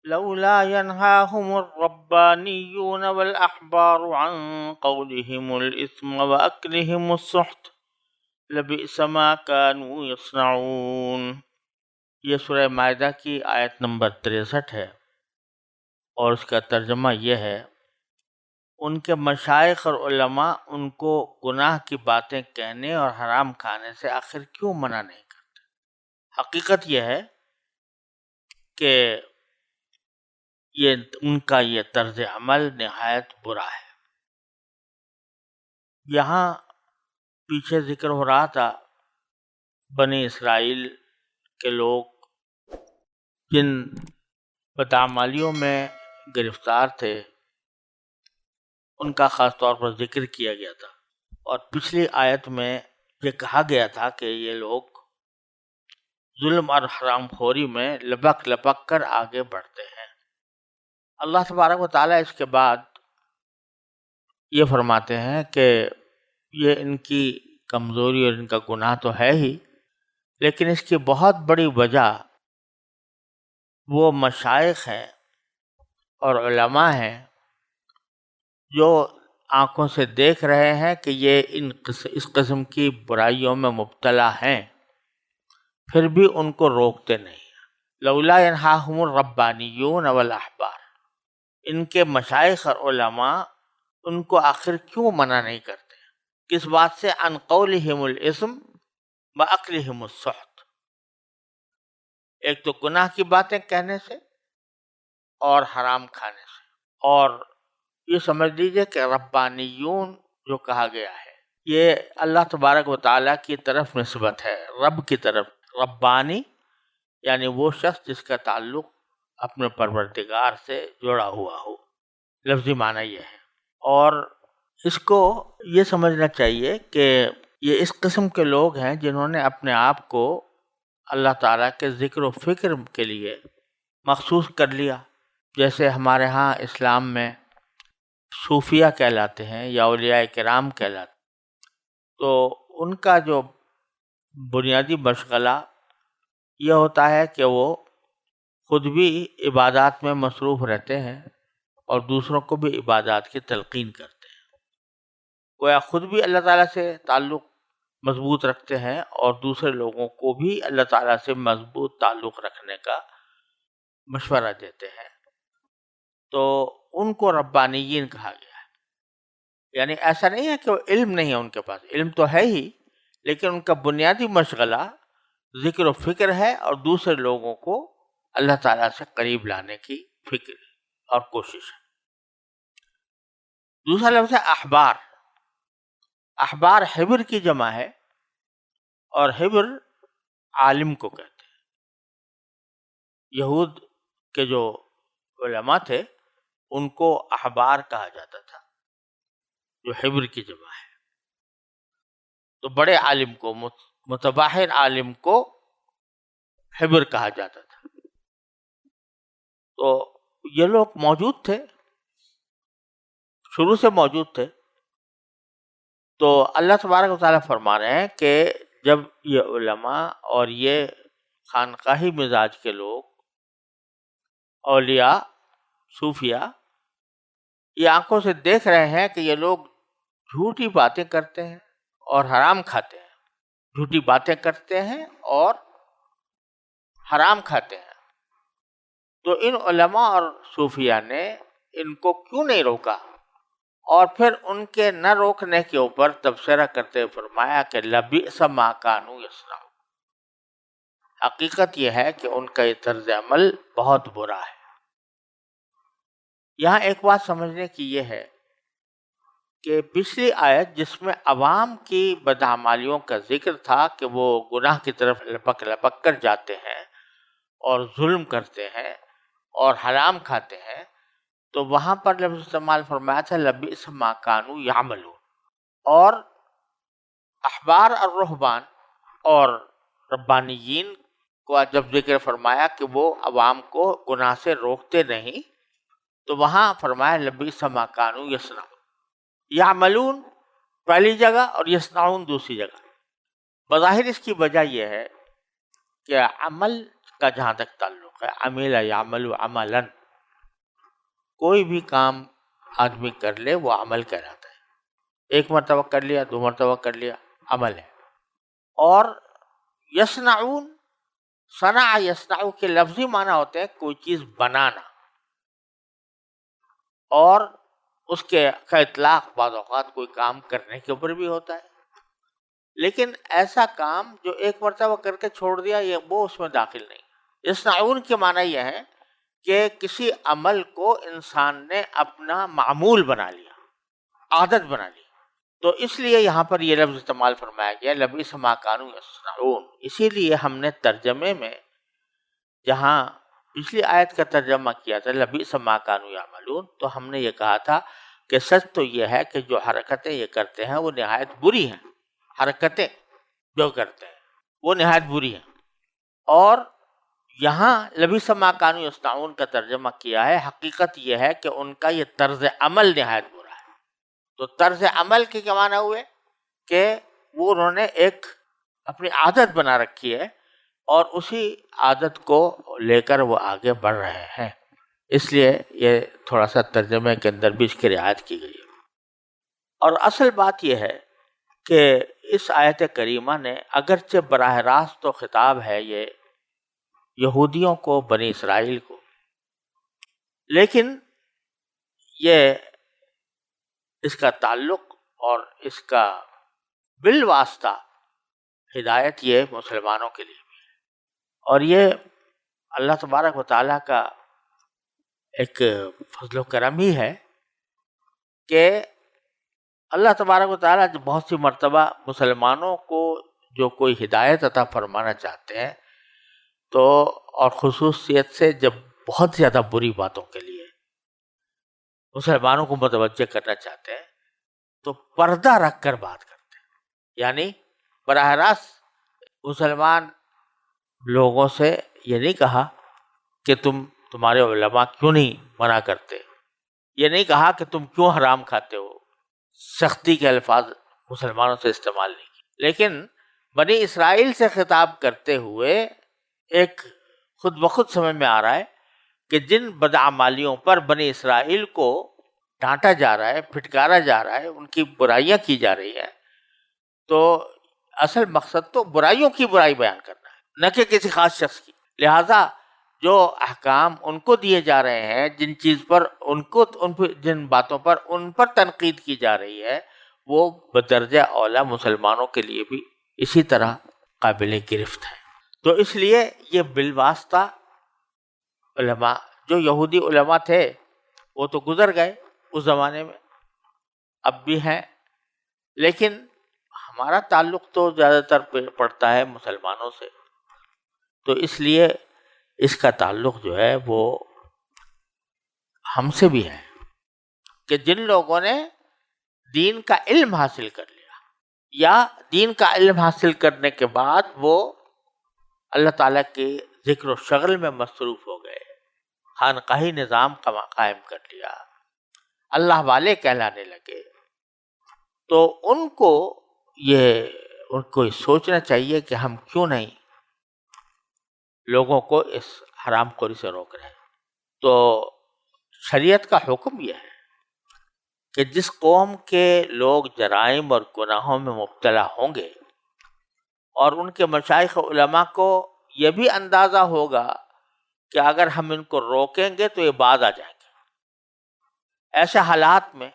لولا ينهاهم الربانيون والأحبار عن قولهم الإثم وأكلهم السحت لبئس ما كانوا يصنعون۔ یہ سورہ مائدہ کی آیت نمبر 63 ہے، اور اس کا ترجمہ یہ ہے: ان کے مشائخ اور علماء ان کو گناہ کی باتیں کہنے اور حرام کھانے سے آخر کیوں منع نہیں کرتے؟ حقیقت یہ ہے کہ ان کا یہ طرز عمل نہایت برا ہے۔ یہاں پیچھے ذکر ہو رہا تھا بنی اسرائیل کے لوگ جن بدعمالیوں میں گرفتار تھے، ان کا خاص طور پر ذکر کیا گیا تھا، اور پچھلی آیت میں یہ کہا گیا تھا کہ یہ لوگ ظلم اور حرام خوری میں لپک لپک کر آگے بڑھتے ہیں۔ اللہ تبارک و تعالیٰ اس کے بعد یہ فرماتے ہیں کہ یہ ان کی کمزوری اور ان کا گناہ تو ہے ہی، لیکن اس کی بہت بڑی وجہ وہ مشائخ ہیں اور علماء ہیں جو آنکھوں سے دیکھ رہے ہیں کہ یہ اس قسم کی برائیوں میں مبتلا ہیں، پھر بھی ان کو روکتے نہیں۔ لولا ینہاہم الربانیون والاحبار، ان کے مشائخ اور علماء ان کو آخر کیوں منع نہیں کرتے؟ کس بات سے؟ عن قولہم الاسم واکلہم السحت، ایک تو گناہ کی باتیں کہنے سے اور حرام کھانے سے۔ اور یہ سمجھ لیجئے کہ ربانیون جو کہا گیا ہے یہ اللہ تبارک و تعالیٰ کی طرف نسبت ہے، رب کی طرف۔ ربانی یعنی وہ شخص جس کا تعلق اپنے پروردگار سے جڑا ہوا ہو، لفظی معنی یہ ہے۔ اور اس کو یہ سمجھنا چاہیے کہ یہ اس قسم کے لوگ ہیں جنہوں نے اپنے آپ کو اللہ تعالیٰ کے ذکر و فکر کے لیے مخصوص کر لیا، جیسے ہمارے ہاں اسلام میں صوفیہ کہلاتے ہیں یا اولیاء کرام کہلاتے ہیں۔ تو ان کا جو بنیادی مشغلہ یہ ہوتا ہے کہ وہ خود بھی عبادات میں مصروف رہتے ہیں اور دوسروں کو بھی عبادات کی تلقین کرتے ہیں، گویا خود بھی اللہ تعالیٰ سے تعلق مضبوط رکھتے ہیں اور دوسرے لوگوں کو بھی اللہ تعالیٰ سے مضبوط تعلق رکھنے کا مشورہ دیتے ہیں۔ تو ان کو ربانیین کہا گیا ہے، یعنی ایسا نہیں ہے کہ وہ علم نہیں ہے ان کے پاس، علم تو ہے ہی، لیکن ان کا بنیادی مشغلہ ذکر و فکر ہے اور دوسرے لوگوں کو اللہ تعالیٰ سے قریب لانے کی فکر اور کوشش ہے۔ دوسرا لفظ ہے احبار۔ احبار حبر کی جمع ہے، اور حبر عالم کو کہتے ہیں۔ یہود کے جو علماء تھے ان کو احبار کہا جاتا تھا، جو حبر کی جمع ہے۔ تو بڑے عالم کو، متباحر عالم کو حبر کہا جاتا تھا۔ تو یہ لوگ موجود تھے، شروع سے موجود تھے۔ تو اللہ تبارک و تعالیٰ فرما رہے ہیں کہ جب یہ علماء اور یہ خانقاہی مزاج کے لوگ، اولیاء، صوفیاء، یہ آنکھوں سے دیکھ رہے ہیں کہ یہ لوگ جھوٹی باتیں کرتے ہیں اور حرام کھاتے ہیں، جھوٹی باتیں کرتے ہیں اور حرام کھاتے ہیں، تو ان علماء اور صوفیاء نے ان کو کیوں نہیں روکا؟ اور پھر ان کے نہ روکنے کے اوپر تبصرہ کرتے ہوئے فرمایا کہ لبئس ما کانوا یصنعون، حقیقت یہ ہے کہ ان کا یہ طرز عمل بہت برا ہے۔ یہاں ایک بات سمجھنے کی یہ ہے کہ پچھلی آیت جس میں عوام کی بدعمالیوں کا ذکر تھا کہ وہ گناہ کی طرف لپک لپک کر جاتے ہیں اور ظلم کرتے ہیں اور حرام کھاتے ہیں، تو وہاں پر لفظ استعمال فرمایا تھا لبئس ما کانوا یعملون۔ اور احبار اور رہبان اور ربانیین کو جب ذکر فرمایا کہ وہ عوام کو گناہ سے روکتے نہیں، تو وہاں فرمایا لبئس ما کانوا یصنعون۔ یعملون پہلی جگہ اور یصنعون دوسری جگہ۔ بظاہر اس کی وجہ یہ ہے کہ عمل کا جہاں تک تعلق عمل یعمل عملا، کوئی بھی کام آدمی کر لے وہ عمل کہلاتا ہے. ایک مرتبہ کر لیا، دو مرتبہ کر لیا، عمل ہے. اور یصنعون، صنع یصنع کے لفظی معنی ہوتے ہیں کوئی چیز بنانا، اور اس کے کا اطلاق بعض اوقات کوئی کام کرنے کے اوپر بھی ہوتا ہے. لیکن ایسا کام جو ایک مرتبہ کر کے چھوڑ دیا وہ اس میں داخل نہیں. یصنعون کے معنی یہ ہے کہ کسی عمل کو انسان نے اپنا معمول بنا لیا، عادت بنا لی. تو اس لیے یہاں پر یہ لفظ استعمال فرمایا گیا لبئس ما کانوا یصنعون. اسی لیے ہم نے ترجمے میں جہاں پچھلی آیت کا ترجمہ کیا تھا لبئس ما کانوا یعملون، تو ہم نے یہ کہا تھا کہ سچ تو یہ ہے کہ جو حرکتیں یہ کرتے ہیں وہ نہایت بری ہیں. حرکتیں جو کرتے ہیں وہ نہایت بری ہیں. اور یہاں لبئس ما کانوا یصنعون کا ترجمہ کیا ہے، حقیقت یہ ہے کہ ان کا یہ طرز عمل نہایت برا ہے. تو طرز عمل کے کیا معنی ہوئے کہ وہ انہوں نے ایک اپنی عادت بنا رکھی ہے اور اسی عادت کو لے کر وہ آگے بڑھ رہے ہیں. اس لیے یہ تھوڑا سا ترجمے کے اندر بھی اس کی رعایت کی گئی ہے. اور اصل بات یہ ہے کہ اس آیت کریمہ نے اگرچہ براہ راست تو خطاب ہے یہ یہودیوں کو، بنی اسرائیل کو، لیکن یہ اس کا تعلق اور اس کا بالواسطہ ہدایت یہ مسلمانوں کے لیے بھی ہے. اور یہ اللہ تبارک و تعالیٰ کا ایک فضل و کرم ہی ہے کہ اللہ تبارک و تعالیٰ جو بہت سی مرتبہ مسلمانوں کو جو کوئی ہدایت عطا فرمانا چاہتے ہیں تو، اور خصوصیت سے جب بہت زیادہ بری باتوں کے لیے مسلمانوں کو متوجہ کرنا چاہتے ہیں تو پردہ رکھ کر بات کرتے ہیں. یعنی براہ راست مسلمان لوگوں سے یہ نہیں کہا کہ تمہارے علماء کیوں نہیں منع کرتے، یہ نہیں کہا کہ تم کیوں حرام کھاتے ہو، سختی کے الفاظ مسلمانوں سے استعمال نہیں کی. لیکن بنی اسرائیل سے خطاب کرتے ہوئے ایک خود بخود سمجھ میں آ رہا ہے کہ جن بدعمالیوں پر بنی اسرائیل کو ڈانٹا جا رہا ہے، پھٹکارا جا رہا ہے، ان کی برائیاں کی جا رہی ہیں، تو اصل مقصد تو برائیوں کی برائی بیان کرنا ہے، نہ کہ کسی خاص شخص کی. لہذا جو احکام ان کو دیے جا رہے ہیں، جن چیز پر جن باتوں پر ان پر تنقید کی جا رہی ہے، وہ بدرجہ اولا مسلمانوں کے لیے بھی اسی طرح قابل گرفت ہے. تو اس لیے یہ بالواسطہ علماء، جو یہودی علماء تھے وہ تو گزر گئے اس زمانے میں، اب بھی ہیں، لیکن ہمارا تعلق تو زیادہ تر پڑتا ہے مسلمانوں سے. تو اس لیے اس کا تعلق جو ہے وہ ہم سے بھی ہے کہ جن لوگوں نے دین کا علم حاصل کر لیا یا دین کا علم حاصل کرنے کے بعد وہ اللہ تعالیٰ کے ذکر و شغل میں مصروف ہو گئے، خانقاہی نظام قائم کر لیا، اللہ والے کہلانے لگے، تو ان کو سوچنا چاہیے کہ ہم کیوں نہیں لوگوں کو اس حرام خوری سے روک رہے ہیں. تو شریعت کا حکم یہ ہے کہ جس قوم کے لوگ جرائم اور گناہوں میں مبتلا ہوں گے اور ان کے مشائخ علماء کو یہ بھی اندازہ ہوگا کہ اگر ہم ان کو روکیں گے تو یہ باز آ جائیں گے، ایسے حالات میں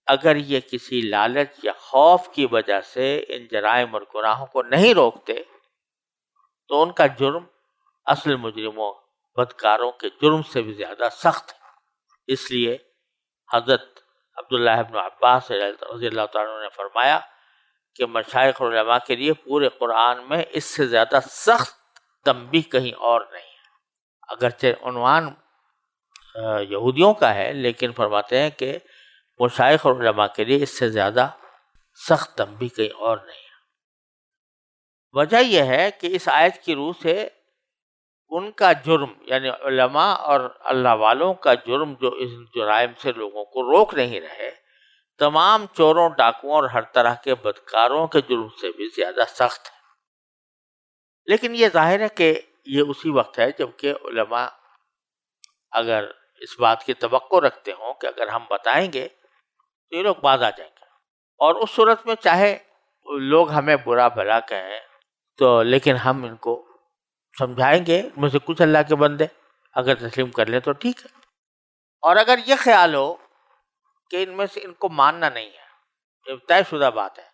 اگر یہ کسی لالچ یا خوف کی وجہ سے ان جرائم اور گناہوں کو نہیں روکتے تو ان کا جرم اصل مجرموں، بدکاروں کے جرم سے بھی زیادہ سخت ہے. اس لیے حضرت عبداللہ ابن عباس رضی اللہ تعالیٰ عنہ نے فرمایا کہ مشائخ علماء کے لیے پورے قرآن میں اس سے زیادہ سخت تنبیہ کہیں اور نہیں ہے. اگرچہ عنوان یہودیوں کا ہے لیکن فرماتے ہیں کہ مشائخ علماء کے لیے اس سے زیادہ سخت تنبیہ کہیں اور نہیں ہے. وجہ یہ ہے کہ اس آیت کی روح سے ان کا جرم، یعنی علماء اور اللہ والوں کا جرم جو اس جرائم سے لوگوں کو روک نہیں رہے، تمام چوروں، ڈاکوؤں اور ہر طرح کے بدکاروں کے جرم سے بھی زیادہ سخت ہے. لیکن یہ ظاہر ہے کہ یہ اسی وقت ہے جب کہ علماء اگر اس بات کی توقع رکھتے ہوں کہ اگر ہم بتائیں گے تو یہ لوگ باز آ جائیں گے، اور اس صورت میں چاہے لوگ ہمیں برا بھلا کہیں تو لیکن ہم ان کو سمجھائیں گے، ان میں سے کچھ اللہ کے بندے اگر تسلیم کر لیں تو ٹھیک ہے، اور اگر یہ خیال ہو کہ ان میں سے ان کو ماننا نہیں ہے، یہ طے شدہ بات ہے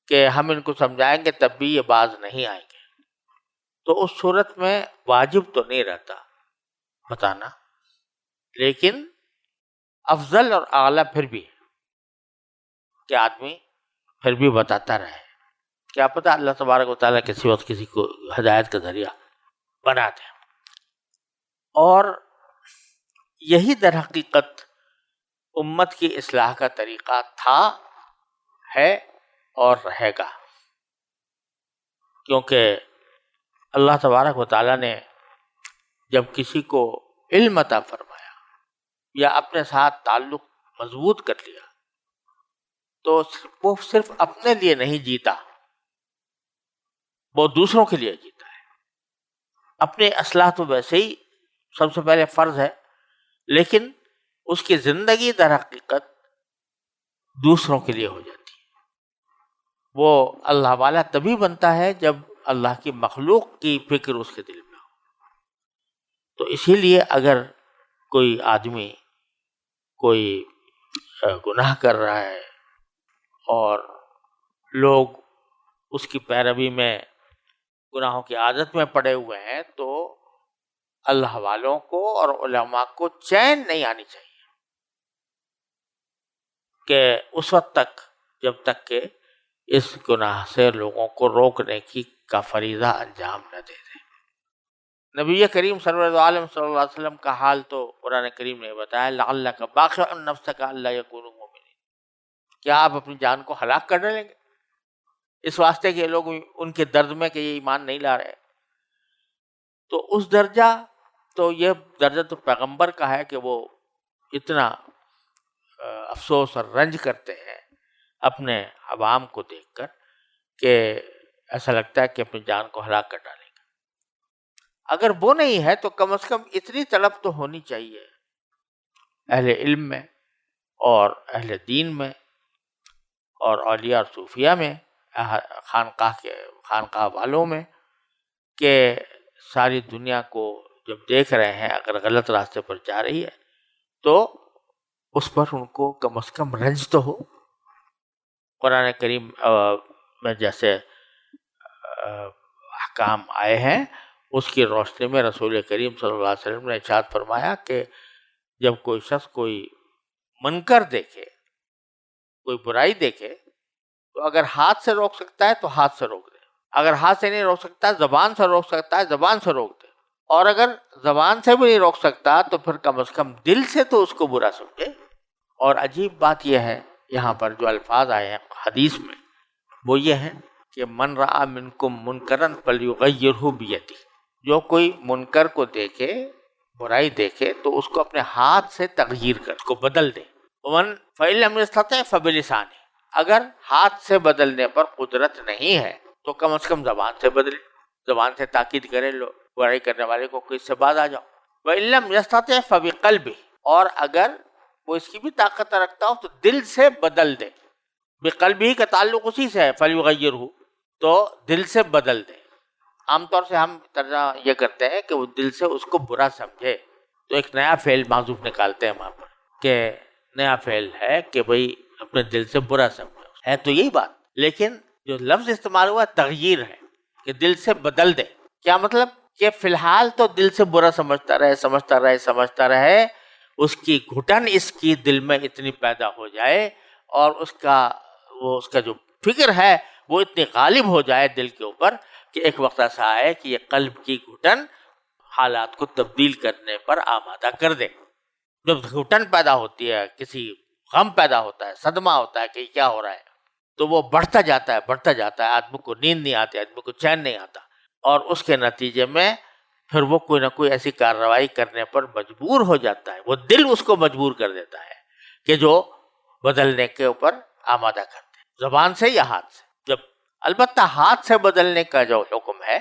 کہ ہم ان کو سمجھائیں گے تب بھی یہ باز نہیں آئیں گے، تو اس صورت میں واجب تو نہیں رہتا بتانا، لیکن افضل اور اعلیٰ پھر بھی ہے کہ آدمی پھر بھی بتاتا رہے، کیا پتہ اللہ تبارک و تعالیٰ کسی وقت کسی کو ہدایت کا ذریعہ بنا دے۔ اور یہی در حقیقت امت کی اصلاح کا طریقہ تھا، ہے اور رہے گا، کیونکہ اللہ تبارک و تعالیٰ نے جب کسی کو علم عطا فرمایا یا اپنے ساتھ تعلق مضبوط کر لیا تو وہ صرف اپنے لیے نہیں جیتا، وہ دوسروں کے لیے جیتا ہے۔ اپنی اصلاح تو ویسے ہی سب سے پہلے فرض ہے، لیکن اس کی زندگی در حقیقت دوسروں کے لیے ہو جاتی ہے۔ وہ اللہ والا تبھی بنتا ہے جب اللہ کی مخلوق کی فکر اس کے دل میں ہو۔ تو اسی لیے اگر کوئی آدمی کوئی گناہ کر رہا ہے اور لوگ اس کی پیروی میں گناہوں کی عادت میں پڑے ہوئے ہیں تو اللہ والوں کو اور علماء کو چین نہیں آنی چاہیے کہ اس وقت تک جب تک کہ اس گناہ سے لوگوں کو روکنے کا فریضہ انجام نہ دے دیں۔ نبی کریم صلی اللہ علیہ وسلم کا حال تو قرآن کریم نے بتایا، لعلک باخع نفسک الا یکونوا مؤمنین، کیا آپ اپنی جان کو ہلاک کر ڈالیں گے اس واسطے کہ لوگ ان کے درد میں کہ یہ ایمان نہیں لا رہے؟ تو اس درجہ تو یہ درجہ تو پیغمبر کا ہے کہ وہ اتنا افسوس اور رنج کرتے ہیں اپنے عوام کو دیکھ کر کہ ایسا لگتا ہے کہ اپنی جان کو ہلاک کر ڈالیں گے۔ اگر وہ نہیں ہے تو کم از کم اتنی طلب تو ہونی چاہیے اہل علم میں اور اہل دین میں اور اولیاء اور صوفیاء میں، خانقاہ والوں میں، کہ ساری دنیا کو جب دیکھ رہے ہیں اگر غلط راستے پر جا رہی ہے تو اس پر ان کو کم از کم رنج تو ہو۔ قرآن کریم میں جیسے احکام آئے ہیں اس کی روشنی میں رسول کریم صلی اللہ علیہ وسلم نے ارشاد فرمایا کہ جب کوئی شخص کوئی منکر دیکھے، کوئی برائی دیکھے، تو اگر ہاتھ سے روک سکتا ہے تو ہاتھ سے روک دے، اگر ہاتھ سے نہیں روک سکتا زبان سے روک سکتا ہے زبان سے روک دے، اور اگر زبان سے بھی نہیں روک سکتا تو پھر کم از کم دل سے تو اس کو برا سمجھے۔ اور عجیب بات یہ ہے یہاں پر جو الفاظ آئے ہیں حدیث میں وہ یہ ہیں کہ من رأى منکم منکرا فلیغیرہ بیدہ، جو کوئی منکر کو دیکھے، برائی دیکھے تو اس کو اپنے ہاتھ سے تغییر کر، اس کو بدل دے۔ ومن فإن لم يستطع فبلسانہ، اگر ہاتھ سے بدلنے پر قدرت نہیں ہے تو کم از کم زبان سے بدلے، زبان سے تاکید کرے، لو برائی کرنے والے کو اس سے باز آ جاؤ۔ وإن لم يستطع فبقلبہ، اور اگر وہ اس کی بھی طاقت رکھتا ہو تو دل سے بدل دے۔ بقلبہ کا تعلق اسی سے ہے، فلیغیرہ، تو دل سے بدل دے۔ عام طور سے ہم ترجمہ یہ کرتے ہیں کہ وہ دل سے اس کو برا سمجھے، تو ایک نیا فعل معذوف نکالتے ہیں وہاں پر کہ نیا فعل ہے کہ بھئی اپنے دل سے برا سمجھے، ہے تو یہی بات، لیکن جو لفظ استعمال ہوا تغییر ہے کہ دل سے بدل دے۔ کیا مطلب کہ فی الحال تو دل سے برا سمجھتا رہے، اس کی گھٹن اس کی دل میں اتنی پیدا ہو جائے اور اس کا جو فکر ہے وہ اتنی غالب ہو جائے دل کے اوپر کہ ایک وقت ایسا آئے کہ یہ قلب کی گھٹن حالات کو تبدیل کرنے پر آمادہ کر دے۔ جب گھٹن پیدا ہوتی ہے، کسی غم پیدا ہوتا ہے، صدمہ ہوتا ہے کہ کیا ہو رہا ہے، تو وہ بڑھتا جاتا ہے، آدمی کو نیند نہیں آتی، آدمی کو چین نہیں آتا، اور اس کے نتیجے میں پھر وہ کوئی نہ کوئی ایسی کارروائی کرنے پر مجبور ہو جاتا ہے، وہ دل اس کو مجبور کر دیتا ہے کہ جو بدلنے کے اوپر آمادہ کرتے ہیں، زبان سے یا ہاتھ سے۔ جب البتہ ہاتھ سے بدلنے کا جو حکم ہے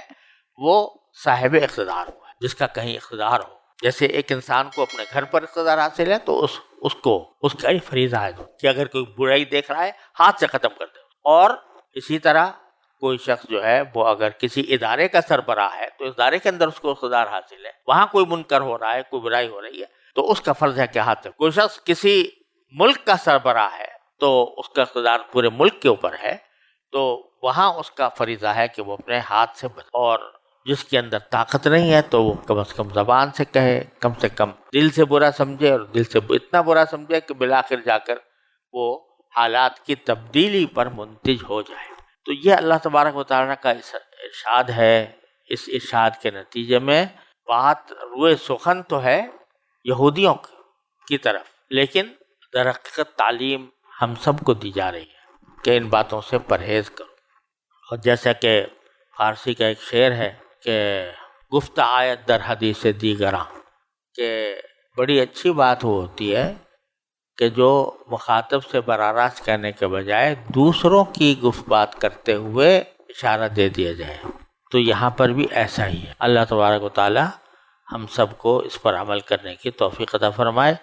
وہ صاحب اقتدار ہوا ہے، جس کا کہیں اقتدار ہو. جیسے ایک انسان کو اپنے گھر پر اقتدار حاصل ہے تو اس کا یہ فریضہ ہے کہ اگر کوئی برائی دیکھ رہا ہے ہاتھ سے ختم کر دے. اور اسی طرح کوئی شخص جو ہے وہ اگر کسی ادارے کا سربراہ ہے تو ادارے کے اندر اس کو اقتدار حاصل ہے، وہاں کوئی منکر ہو رہا ہے، کوئی برائی ہو رہی ہے تو اس کا فرض ہے کہ ہاتھ سے. کوئی شخص کسی ملک کا سربراہ ہے تو اس کا اقتدار پورے ملک کے اوپر ہے، تو وہاں اس کا فریضہ ہے کہ وہ اپنے ہاتھ سے اور جس کے اندر طاقت نہیں ہے تو وہ کم از کم زبان سے کہے، کم سے کم دل سے برا سمجھے، اور دل سے اتنا برا سمجھے کہ بالآخر جا کر وہ حالات کی تبدیلی پر منتج ہو جائے. تو یہ اللہ تبارک و تعالیٰ کا ارشاد ہے. اس ارشاد کے نتیجے میں بات روئے سخن تو ہے یہودیوں کی طرف، لیکن در حقیقت تعلیم ہم سب کو دی جا رہی ہے کہ ان باتوں سے پرہیز کرو. اور جیسا کہ فارسی کا ایک شعر ہے کہ گفت آیت در حدیث دیگراں، کہ بڑی اچھی بات وہ ہوتی ہے کہ جو مخاطب سے براہ راست کہنے کے بجائے دوسروں کی گفت بات کرتے ہوئے اشارہ دے دیا جائے. تو یہاں پر بھی ایسا ہی ہے. اللہ تبارک و تعالی ہم سب کو اس پر عمل کرنے کی توفیق عطا فرمائے.